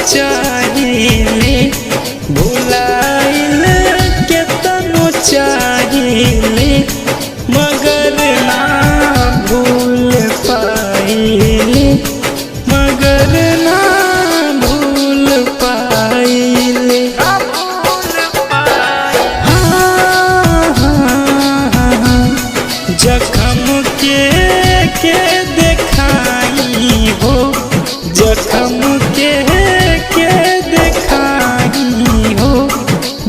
चाहिले भुलाइल केतनो चाहिले मगर ना भूल पाइले मगर ना भूल पाइले। जखम के देखाई हो जखम के देखाई हो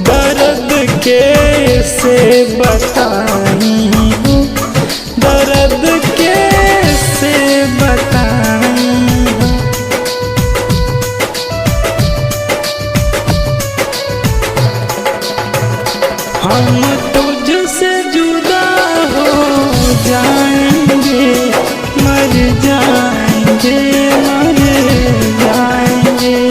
दर्द के से बताई हो दर्द के से बताई हो। हम तुझसे जुदा हो जाएंगे मर जाएंगे मर जाएंगे।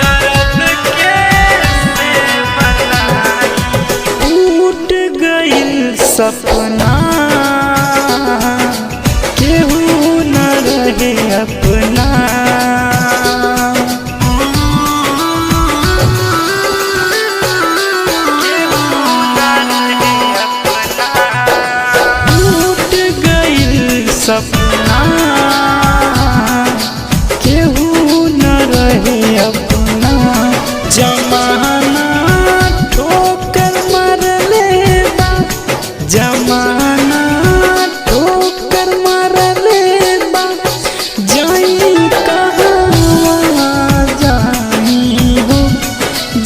दर्द कैसे बताई टूट गइल सपना केहू न रहे अपना। सपना केहू न रहे अपना जमाना ठोकर मारले बा जमाना ठोकर मारले बा जाई कहाँ जाई हो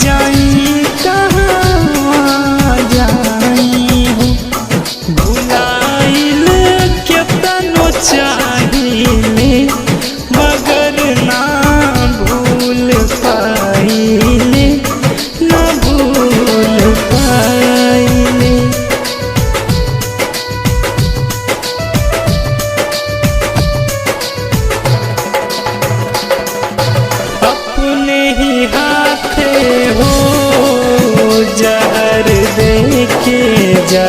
जाई कहाँ जाई हो भुलाइल केतनो चाहिले मगर ना भूल पाइले ना भूल पाइले। अपने ही हाथे हो जहर दे के जा